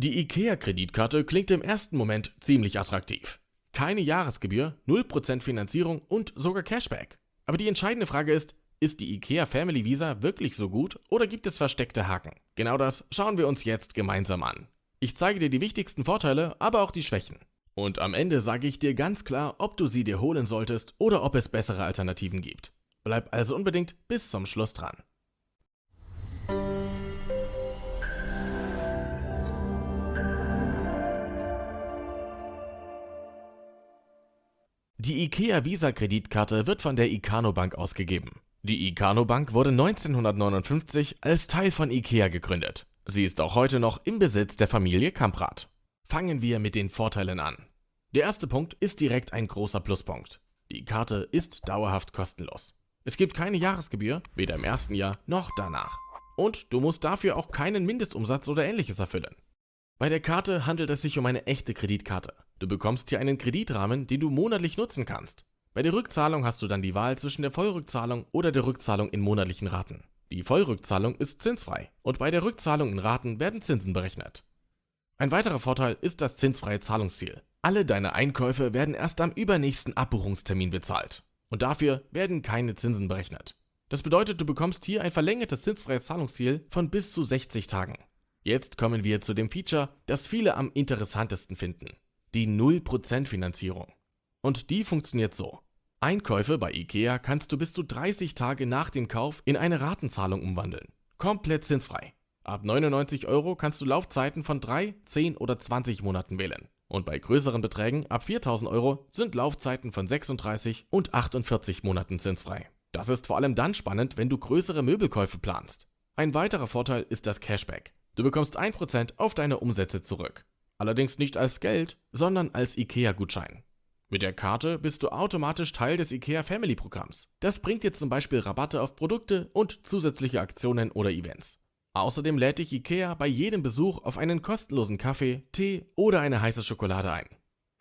Die IKEA-Kreditkarte klingt im ersten Moment ziemlich attraktiv. Keine Jahresgebühr, 0% Finanzierung und sogar Cashback. Aber die entscheidende Frage ist die IKEA Family Visa wirklich so gut oder gibt es versteckte Haken? Genau das schauen wir uns jetzt gemeinsam an. Ich zeige dir die wichtigsten Vorteile, aber auch die Schwächen. Und am Ende sage ich dir ganz klar, ob du sie dir holen solltest oder ob es bessere Alternativen gibt. Bleib also unbedingt bis zum Schluss dran. Die IKEA Visa-Kreditkarte wird von der Ikano Bank ausgegeben. Die Ikano Bank wurde 1959 als Teil von IKEA gegründet. Sie ist auch heute noch im Besitz der Familie Kamprad. Fangen wir mit den Vorteilen an. Der erste Punkt ist direkt ein großer Pluspunkt. Die Karte ist dauerhaft kostenlos. Es gibt keine Jahresgebühr, weder im ersten Jahr noch danach. Und du musst dafür auch keinen Mindestumsatz oder ähnliches erfüllen. Bei der Karte handelt es sich um eine echte Kreditkarte. Du bekommst hier einen Kreditrahmen, den du monatlich nutzen kannst. Bei der Rückzahlung hast du dann die Wahl zwischen der Vollrückzahlung oder der Rückzahlung in monatlichen Raten. Die Vollrückzahlung ist zinsfrei und bei der Rückzahlung in Raten werden Zinsen berechnet. Ein weiterer Vorteil ist das zinsfreie Zahlungsziel. Alle deine Einkäufe werden erst am übernächsten Abbuchungstermin bezahlt. Und dafür werden keine Zinsen berechnet. Das bedeutet, du bekommst hier ein verlängertes zinsfreies Zahlungsziel von bis zu 60 Tagen. Jetzt kommen wir zu dem Feature, das viele am interessantesten finden. Die 0% Finanzierung. Und die funktioniert so. Einkäufe bei IKEA kannst du bis zu 30 Tage nach dem Kauf in eine Ratenzahlung umwandeln. Komplett zinsfrei. Ab 99 € kannst du Laufzeiten von 3, 10 oder 20 Monaten wählen. Und bei größeren Beträgen ab 4.000 € sind Laufzeiten von 36 und 48 Monaten zinsfrei. Das ist vor allem dann spannend, wenn du größere Möbelkäufe planst. Ein weiterer Vorteil ist das Cashback. Du bekommst 1% auf deine Umsätze zurück. Allerdings nicht als Geld, sondern als IKEA-Gutschein. Mit der Karte bist du automatisch Teil des IKEA Family Programms. Das bringt dir zum Beispiel Rabatte auf Produkte und zusätzliche Aktionen oder Events. Außerdem lädt dich IKEA bei jedem Besuch auf einen kostenlosen Kaffee, Tee oder eine heiße Schokolade ein.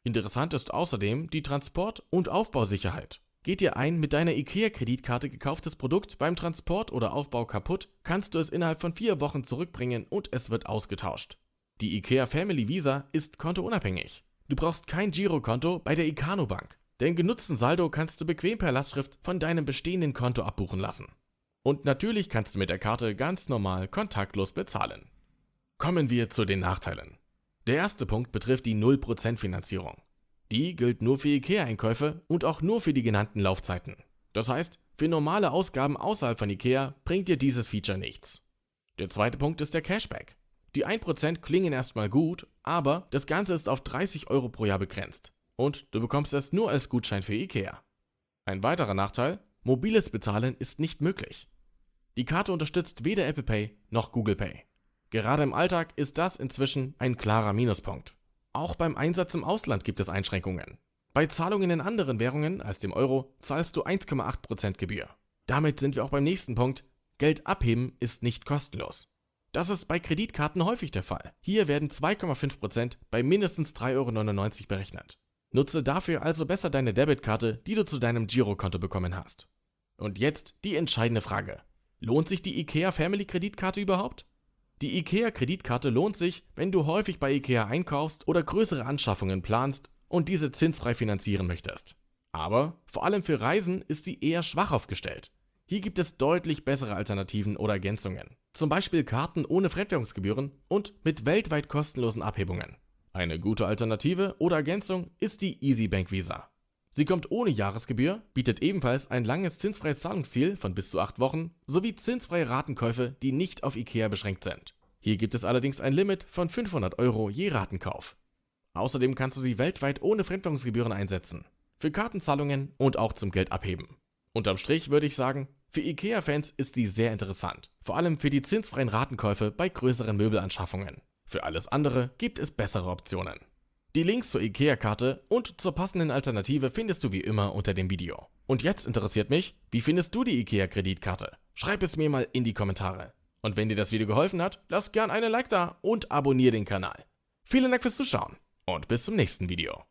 Interessant ist außerdem die Transport- und Aufbausicherheit. Geht dir ein mit deiner IKEA-Kreditkarte gekauftes Produkt beim Transport oder Aufbau kaputt, kannst du es innerhalb von 4 Wochen zurückbringen und es wird ausgetauscht. Die IKEA Family Visa ist kontounabhängig. Du brauchst kein Girokonto bei der Ikano Bank. Den genutzten Saldo kannst du bequem per Lastschrift von deinem bestehenden Konto abbuchen lassen. Und natürlich kannst du mit der Karte ganz normal kontaktlos bezahlen. Kommen wir zu den Nachteilen. Der erste Punkt betrifft die 0% Finanzierung. Die gilt nur für IKEA-Einkäufe und auch nur für die genannten Laufzeiten. Das heißt, für normale Ausgaben außerhalb von IKEA bringt dir dieses Feature nichts. Der zweite Punkt ist der Cashback. Die 1% klingen erstmal gut, aber das Ganze ist auf 30 € pro Jahr begrenzt. Und du bekommst es nur als Gutschein für IKEA. Ein weiterer Nachteil: mobiles Bezahlen ist nicht möglich. Die Karte unterstützt weder Apple Pay noch Google Pay. Gerade im Alltag ist das inzwischen ein klarer Minuspunkt. Auch beim Einsatz im Ausland gibt es Einschränkungen. Bei Zahlungen in anderen Währungen als dem Euro zahlst du 1,8% Gebühr. Damit sind wir auch beim nächsten Punkt: Geld abheben ist nicht kostenlos. Das ist bei Kreditkarten häufig der Fall. Hier werden 2,5% bei mindestens 3,99 € berechnet. Nutze dafür also besser deine Debitkarte, die du zu deinem Girokonto bekommen hast. Und jetzt die entscheidende Frage: Lohnt sich die IKEA Family Kreditkarte überhaupt? Die IKEA Kreditkarte lohnt sich, wenn du häufig bei IKEA einkaufst oder größere Anschaffungen planst und diese zinsfrei finanzieren möchtest. Aber vor allem für Reisen ist sie eher schwach aufgestellt. Hier gibt es deutlich bessere Alternativen oder Ergänzungen. Zum Beispiel Karten ohne Fremdwährungsgebühren und mit weltweit kostenlosen Abhebungen. Eine gute Alternative oder Ergänzung ist die EasyBank Visa. Sie kommt ohne Jahresgebühr, bietet ebenfalls ein langes zinsfreies Zahlungsziel von bis zu 8 Wochen sowie zinsfreie Ratenkäufe, die nicht auf IKEA beschränkt sind. Hier gibt es allerdings ein Limit von 500 € je Ratenkauf. Außerdem kannst du sie weltweit ohne Fremdwährungsgebühren einsetzen. Für Kartenzahlungen und auch zum Geld abheben. Unterm Strich würde ich sagen, für IKEA-Fans ist sie sehr interessant. Vor allem für die zinsfreien Ratenkäufe bei größeren Möbelanschaffungen. Für alles andere gibt es bessere Optionen. Die Links zur IKEA-Karte und zur passenden Alternative findest du wie immer unter dem Video. Und jetzt interessiert mich, wie findest du die IKEA-Kreditkarte? Schreib es mir mal in die Kommentare. Und wenn dir das Video geholfen hat, lass gern einen Like da und abonniere den Kanal. Vielen Dank fürs Zuschauen und bis zum nächsten Video.